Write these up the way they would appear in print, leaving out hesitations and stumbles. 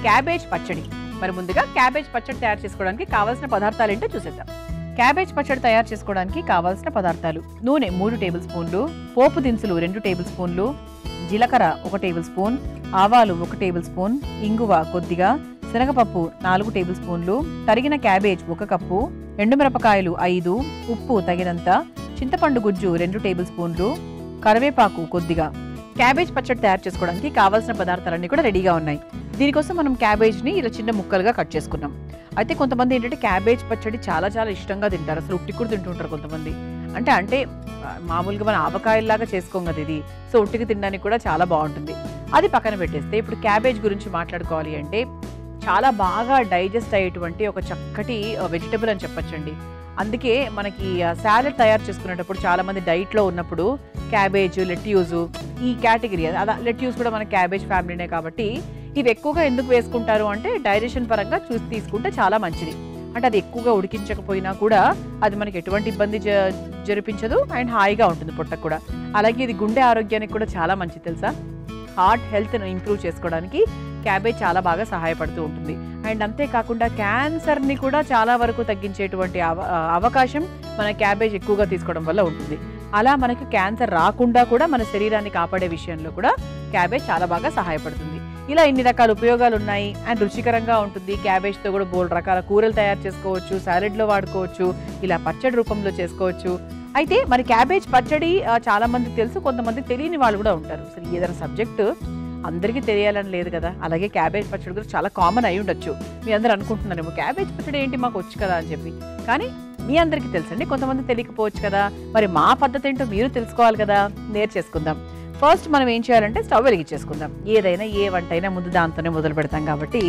Cabbage పచ్చడి. మరి ముందుగా క్యాబేజ్ పచ్చడి తయారు చేసుకోవడానికి కావాల్సిన పదార్థాలు ఏంటో చూసేద్దాం. క్యాబేజ్ పచ్చడి తయారు చేసుకోవడానికి కావాల్సిన పదార్థాలు: నూనె 3 టేబుల్ స్పూన్లు, పోపు దినుసులు 2 టేబుల్ స్పూన్లు, జీలకర్ర 1 టేబుల్ స్పూన్, ఆవాలు 1 టేబుల్ స్పూన్, ఇంగువ కొద్దిగా, శనగపప్పు 4 టేబుల్ స్పూన్లు, తరిగిన క్యాబేజ్ 1 కప్పు, ఎండుమిరపకాయలు 5, ఉప్పు తగినంత, చింతపండు గుజ్జు 2 టేబుల్ స్పూన్లు, కరివేపాకు కొద్దిగా. క్యాబేజ్ పచ్చడి తయారు చేసుకోవడానికి కావాల్సిన పదార్థాలన్నీ కూడా రెడీగా ఉన్నాయి. దీనికోసం మనం క్యాబేజ్ని ఇలా చిన్న ముక్కలుగా కట్ చేసుకున్నాం. అయితే కొంతమంది ఏంటంటే క్యాబేజ్ పచ్చడి చాలా చాలా ఇష్టంగా తింటారు, అసలు ఉట్టి కూడా తింటుంటారు కొంతమంది. అంటే మామూలుగా మన ఆవకాయల్లాగా చేసుకోం కదా ఇది, సో ఉట్టికి తినడానికి కూడా చాలా బాగుంటుంది. అది పక్కన పెట్టేస్తే ఇప్పుడు క్యాబేజ్ గురించి మాట్లాడుకోవాలి అంటే చాలా బాగా డైజెస్ట్ అయ్యేటువంటి ఒక చక్కటి వెజిటబుల్ అని చెప్పొచ్చండి. అందుకే మనకి సాలెడ్ తయారు చేసుకునేటప్పుడు చాలా మంది డైట్లో ఉన్నప్పుడు క్యాబేజ్, లెట్యూస్ ఈ కేటగిరీ, అలా లెట్యూస్ కూడా మన క్యాబేజ్ ఫ్యామిలీనే కాబట్టి ఇవి ఎక్కువగా ఎందుకు వేసుకుంటారు అంటే డైజెషన్ పరంగా చూసి తీసుకుంటే చాలా మంచిది. అంటే అది ఎక్కువగా ఉడికించకపోయినా కూడా అది మనకి ఎటువంటి ఇబ్బంది జరిపించదు అండ్ హాయిగా ఉంటుంది పొట్టకు కూడా. అలాగే ఇది గుండె ఆరోగ్యానికి కూడా చాలా మంచిది తెలుసా. హార్ట్ హెల్త్ను ఇంప్రూవ్ చేసుకోవడానికి క్యాబేజ్ చాలా బాగా సహాయపడుతూ ఉంటుంది. అండ్ అంతేకాకుండా క్యాన్సర్ని కూడా చాలా వరకు తగ్గించేటువంటి అవకాశం మన క్యాబేజ్ ఎక్కువగా తీసుకోవడం వల్ల ఉంటుంది. అలా మనకి క్యాన్సర్ రాకుండా కూడా మన శరీరాన్ని కాపాడే విషయంలో కూడా క్యాబేజ్ చాలా బాగా సహాయపడుతుంది. ఇలా ఇన్ని రకాల ఉపయోగాలు ఉన్నాయి అండ్ రుచికరంగా ఉంటుంది. క్యాబేజ్తో కూడా బోల్డ్ రకాల కూరలు తయారు చేసుకోవచ్చు, సాలెడ్లో వాడుకోవచ్చు, ఇలా పచ్చడి రూపంలో చేసుకోవచ్చు. అయితే మరి క్యాబేజ్ పచ్చడి చాలా మందికి తెలుసు, కొంతమంది తెలియని వాళ్ళు కూడా ఉంటారు. సరే, ఏదైనా సబ్జెక్టు అందరికీ తెలియాలని లేదు కదా. అలాగే క్యాబేజ్ పచ్చడి కూడా చాలా కామన్ అయి ఉండొచ్చు. మీ అందరూ అనుకుంటున్నారేమో క్యాబేజ్ పచ్చడి ఏంటి మాకు వచ్చు కదా అని చెప్పి. కానీ మీ అందరికీ తెలుసండి, కొంతమంది తెలియకపోవచ్చు కదా. మరి మా పద్ధతి ఏంటో మీరు తెలుసుకోవాలి కదా, నేర్చేసుకుందాం. ఫస్ట్ మనం ఏం చేయాలంటే స్టవ్ వెలిగించేసుకుందాం. ఏదైనా ఏ వంట అయినా ముందు దాంతోనే మొదలు పెడతాం కాబట్టి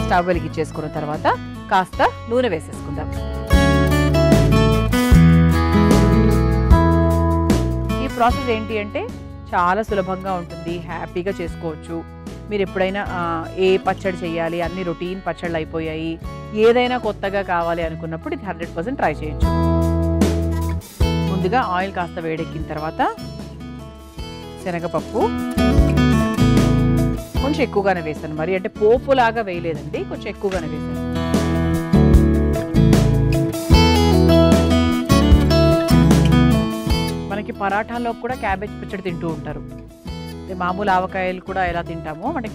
స్టవ్ వెలిగించేసుకున్న తర్వాత కాస్త నూనె వేసేసుకుందాం. ఈ ప్రాసెస్ ఏంటి అంటే చాలా సులభంగా ఉంటుంది, హ్యాపీగా చేసుకోవచ్చు. మీరు ఎప్పుడైనా ఏ పచ్చడి చేయాలి, అన్ని రొటీన్ పచ్చళ్ళు అయిపోయాయి, ఏదైనా కొత్తగా కావాలి అనుకున్నప్పుడు ఇది 100% ట్రై చేయొచ్చు. ముందుగా ఆయిల్ కాస్త వేడెక్కిన తర్వాత శనగపప్పు కొంచెం ఎక్కువగానే వేసాను. మరి అంటే పోపులాగా వేయలేదండి, కొంచెం ఎక్కువగానే వేసాను. మనకి పరాఠాల్లో కూడా క్యాబేజ్ పచ్చడి తింటూ ఉంటారు. మామూలు ఆవకాయలు కూడా ఎలా తింటామో అంటే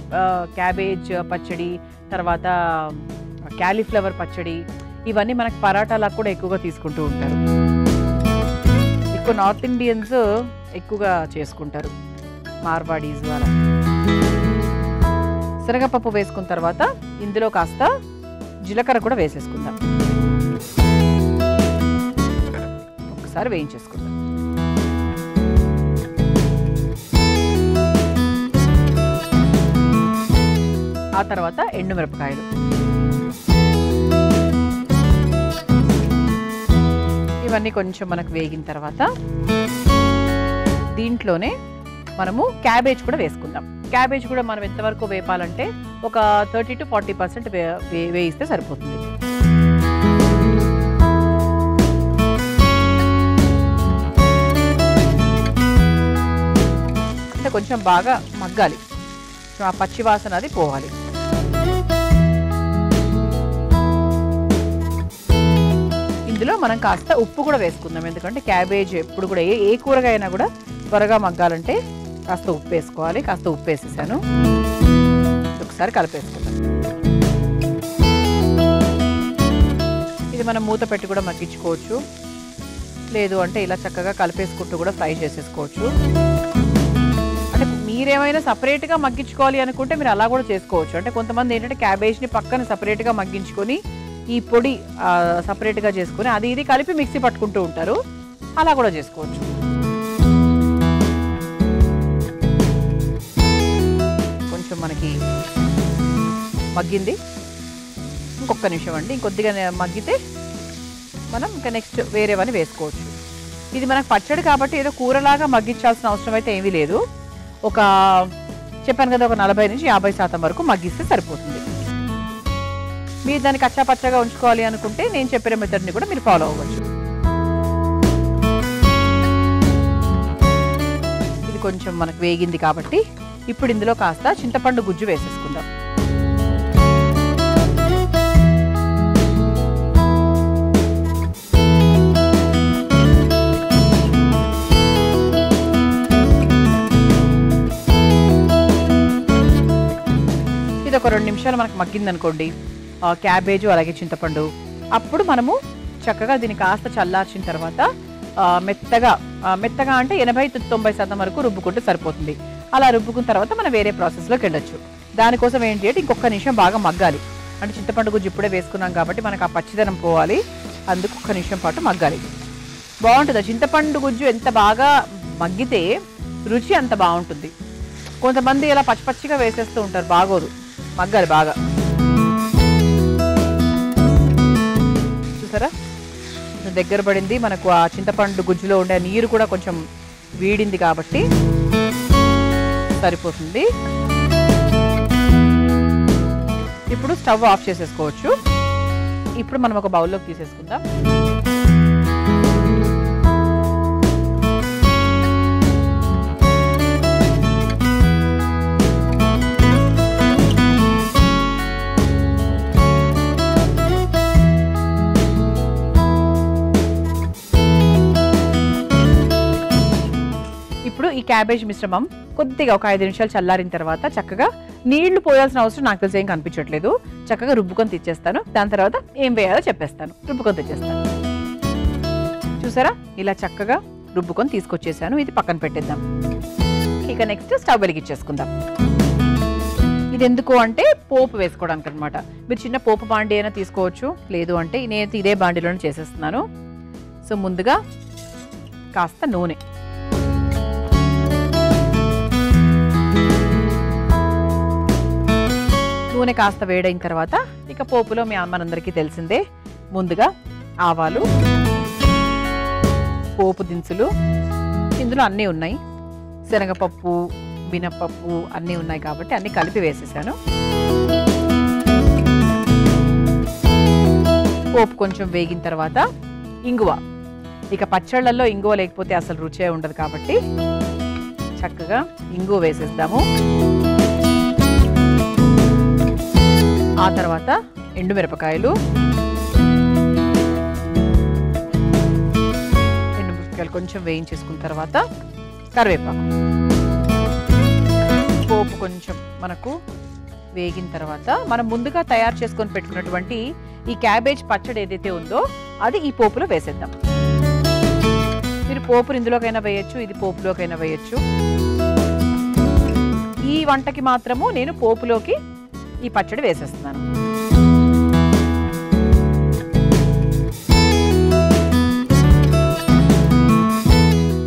క్యాబేజ్ పచ్చడి, తర్వాత క్యాలీఫ్లవర్ పచ్చడి, ఇవన్నీ మనకి పరాఠాలకు కూడా ఎక్కువగా తీసుకుంటూ ఉంటారు. ఎక్కువ నార్త్ ఇండియన్స్ ఎక్కువగా చేసుకుంటారు, మార్వాడీస్ అలా. శనగపప్పు వేసుకున్న తర్వాత ఇందులో కాస్త జీలకర్ర కూడా వేసేసుకుందాం. ఒకసారి వేయించేసుకుందాం. ఆ తర్వాత ఎండుమిరపకాయలు, ఇవన్నీ కొంచెం మనకు వేగిన తర్వాత దీంట్లోనే మనము క్యాబేజ్ కూడా వేసుకుందాం. క్యాబేజ్ కూడా మనం ఎంతవరకు వేపాలంటే ఒక 30 to 40% వేయిస్తే సరిపోతుంది. అంటే కొంచెం బాగా మగ్గాలి, ఆ పచ్చి వాసన అది పోవాలి. ఇందులో మనం కాస్త ఉప్పు కూడా వేసుకుందాం, ఎందుకంటే క్యాబేజ్ ఎప్పుడు కూడా ఏ కూరగా అయినా కూడా త్వరగా మగ్గాలంటే కాస్త ఉప్పు వేసుకోవాలి. కాస్త ఉప్పు వేసేసాను, ఒకసారి కలిపేసుకుందాం. ఇది మనం మూత పెట్టి కూడా మగ్గించుకోవచ్చు, లేదు అంటే ఇలా చక్కగా కలిపేసుకుంటూ కూడా ఫ్రై చేసేసుకోవచ్చు. అంటే మీరేమైనా సపరేట్గా మగ్గించుకోవాలి అనుకుంటే మీరు అలా కూడా చేసుకోవచ్చు. అంటే కొంతమంది ఏంటంటే క్యాబేజ్ని పక్కన సపరేట్గా మగ్గించుకొని ఈ పొడి సపరేట్గా చేసుకొని అది ఇది కలిపి మిక్సీ పట్టుకుంటూ ఉంటారు, అలా కూడా చేసుకోవచ్చు. కొంచెం మనకి మగ్గింది, ఇంకొక నిమిషం అండి, ఇంకొద్దిగా మగ్గితే మనం ఇంకా నెక్స్ట్ వేరేవన్నీ వేసుకోవచ్చు. ఇది మనకు పచ్చడి కాబట్టి ఏదో కూరలాగా మగ్గించాల్సిన అవసరం అయితే ఏమీ లేదు. ఒక చెప్పాను కదా, ఒక 40 నుంచి 50% వరకు మగ్గిస్తే సరిపోతుంది. మీరు దాన్ని కచ్చాపచ్చగా ఉంచుకోవాలి అనుకుంటే నేను చెప్పిన మెథడ్ని కూడా మీరు ఫాలో అవ్వచ్చు. ఇది కొంచెం మనకు వేగింది కాబట్టి ఇప్పుడు ఇందులో కాస్త చింతపండు గుజ్జు వేసేసుకుందాం. ఇది ఒక 2 నిమిషాలు మనకు మగ్గిందనుకోండి క్యాబేజు అలాగే చింతపండు, అప్పుడు మనము చక్కగా దీన్ని కాస్త చల్లార్చిన తర్వాత మెత్తగా అంటే 80-90% వరకు రుబ్బుకుంటే సరిపోతుంది. అలా రుబ్బుకున్న తర్వాత మనం వేరే ప్రాసెస్లోకి వెళ్ళొచ్చు. దానికోసం ఏంటి అంటే ఇంకొక నిమిషం బాగా మగ్గాలి. అంటే చింతపండు గుజ్జు ఇప్పుడే వేసుకున్నాం కాబట్టి మనకు ఆ పచ్చిదనం పోవాలి, అందుకు ఒక్క నిమిషం పాటు మగ్గాలి. బాగుంటుంది చింతపండు గుజ్జు, ఎంత బాగా మగ్గితే రుచి అంత బాగుంటుంది. కొంతమంది ఇలా పచ్చిగా వేసేస్తూ ఉంటారు, బాగోదు, మగ్గాలి బాగా. చూసారా దగ్గర పడింది, మనకు ఆ చింతపండు గుజ్జులో ఉండే నీరు కూడా కొంచెం వీడింది కాబట్టి సరిపోతుంది. ఇప్పుడు స్టవ్ ఆఫ్ చేసేసుకోవచ్చు. ఇప్పుడు మనం ఒక బౌల్లోకి తీసేసుకుందాం. ఇప్పుడు ఈ క్యాబేజ్ మిశ్రమం కొద్దిగా ఒక 5 నిమిషాలు చల్లారిన తర్వాత చక్కగా నీళ్లు పోయాల్సిన అవసరం నాకు తెలిసి ఏం కనిపించట్లేదు, చక్కగా రుబ్బుకొని తెచ్చేస్తాను. దాని తర్వాత ఏం వేయాలో చెప్పేస్తాను, రుబ్బుకొని తెచ్చేస్తాను. చూసారా ఇలా చక్కగా రుబ్బుకొని తీసుకొచ్చేసాను. ఇది పక్కన పెట్టేద్దాం. ఇక నెక్స్ట్ స్టవ్ వెలిగించేసుకుందాం. ఇది ఎందుకు అంటే పోపు వేసుకోవడానికి అనమాట. మీరు చిన్న పోపు బాండీ అయినా తీసుకోవచ్చు, లేదు అంటే నేను ఇదే బాండీలోనే చేసేస్తున్నాను. సో ముందుగా కాస్త నూనె, నూనె కాస్త వేడైన తర్వాత ఇక పోపులో మనందరికీ తెలిసిందే, ముందుగా ఆవాలు, పోపు దినుసులు, ఇందులో అన్నీ ఉన్నాయి, శనగపప్పు, మినపప్పు అన్నీ ఉన్నాయి కాబట్టి అన్నీ కలిపి వేసేసాను. పోపు కొంచెం వేగిన తర్వాత ఇంగువ, ఇక పచ్చళ్ళల్లో ఇంగువ లేకపోతే అసలు రుచే ఉండదు కాబట్టి చక్కగా ఇంగువ వేసేద్దాము. ఆ తర్వాత ఎండుమిరపకాయలు కొంచెం వేయించేసుకున్న తర్వాత కరివేపాకు, పోపు కొంచెం మనకు వేగిన తర్వాత మనం ముందుగా తయారు చేసుకొని పెట్టుకున్నటువంటి ఈ క్యాబేజ్ పచ్చడి ఏదైతే ఉందో అది ఈ పోపులో వేసేద్దాం. మీరు పోపుని ఇందులోకైనా వేయచ్చు, ఇది పోపులోకైనా వేయచ్చు. ఈ వంటకి మాత్రము నేను పోపులోకి ఈ పచ్చడి వేసేస్తున్నాను.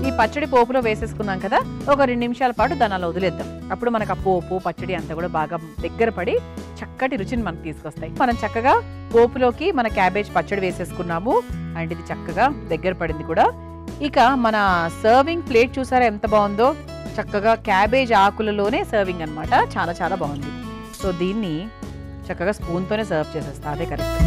ఈ పచ్చడి పోపులో వేసేసుకున్నాం కదా, ఒక 2 నిమిషాల పాటు దాన్ని అలా వదిలేద్దాం. అప్పుడు మనకు ఆ పోపు పచ్చడి అంతా కూడా బాగా దగ్గర పడి చక్కటి రుచిని మనకు తీసుకొస్తాయి. మనం చక్కగా పోపులోకి మన క్యాబేజ్ పచ్చడి వేసేసుకున్నాము అండ్ ఇది చక్కగా దగ్గర పడింది కూడా. ఇక మన సర్వింగ్ ప్లేట్ చూసారా ఎంత బాగుందో, చక్కగా క్యాబేజ్ ఆకులలోనే సర్వింగ్ అనమాట, చాలా చాలా బాగుంది. సో దీన్ని చక్కగా స్పూన్తోనే సర్వ్ చేసేస్తా, అదే కరెక్ట్.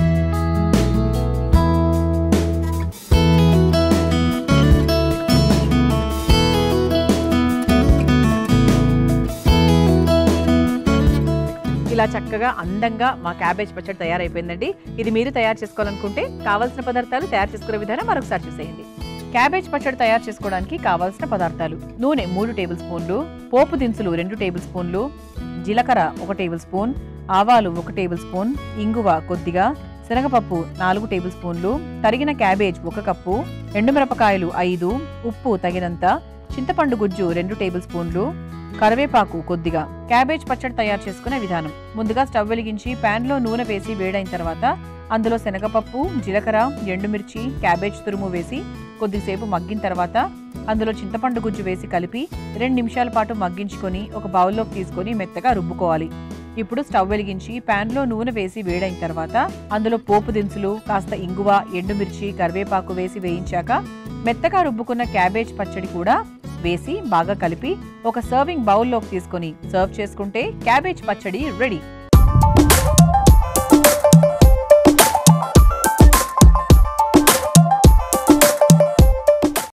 ఇలా చక్కగా అందంగా మా క్యాబేజ్ పచ్చడి తయారైపోయిందండి. ఇది మీరు తయారు చేసుకోవాలనుకుంటే కావాల్సిన పదార్థాలు, తయారు చేసుకునే విధానం మరొకసారి చూసేయండి. క్యాబేజ్ పచ్చడి తయారు చేసుకోవడానికి కావాల్సిన పదార్థాలు: నూనె 3 టేబుల్ స్పూన్లు, పోపు దినుసులు 2 టేబుల్ స్పూన్లు, జీలకర్ర 1 టేబుల్ స్పూన్, ఆవాలు 1 టేబుల్ స్పూన్, ఇంగువ కొద్దిగా, శనగపప్పు 4 టేబుల్ స్పూన్లు, తరిగిన క్యాబేజ్ 1 కప్పు, ఎండుమిరపకాయలు 5, ఉప్పు తగినంత, చింతపండు గుజ్జు 2 టేబుల్ స్పూన్లు, కరివేపాకు కొద్దిగా. క్యాబేజ్ పచ్చడి తయారు చేసుకునే విధానం: ముందుగా స్టవ్ వెలిగించి ప్యాన్ లో నూనె వేసి వేడైన తర్వాత అందులో శనగపప్పు, జీలకర్ర, ఎండుమిర్చి, క్యాబేజ్ తురుము వేసి కొద్దిసేపు మగ్గిన తర్వాత అందులో చింతపండు గుజ్జు వేసి కలిపి 2 నిమిషాల పాటు మగ్గించుకొని ఒక బౌల్లోకి తీసుకొని మెత్తగా రుబ్బుకోవాలి. ఇప్పుడు స్టవ్ వెలిగించి ప్యాన్ లో నూనె వేసి వేడైన తర్వాత అందులో పోపు దినుసులు, కాస్త ఇంగువ, ఎండుమిర్చి, కరివేపాకు వేసి వేయించాక మెత్తగా రుబ్బుకున్న క్యాబేజ్ పచ్చడి కూడా వేసి బాగా కలిపి ఒక సర్వింగ్ బౌల్లోకి తీసుకొని సర్వ్ చేసుకుంటే క్యాబేజ్ పచ్చడి రెడీ.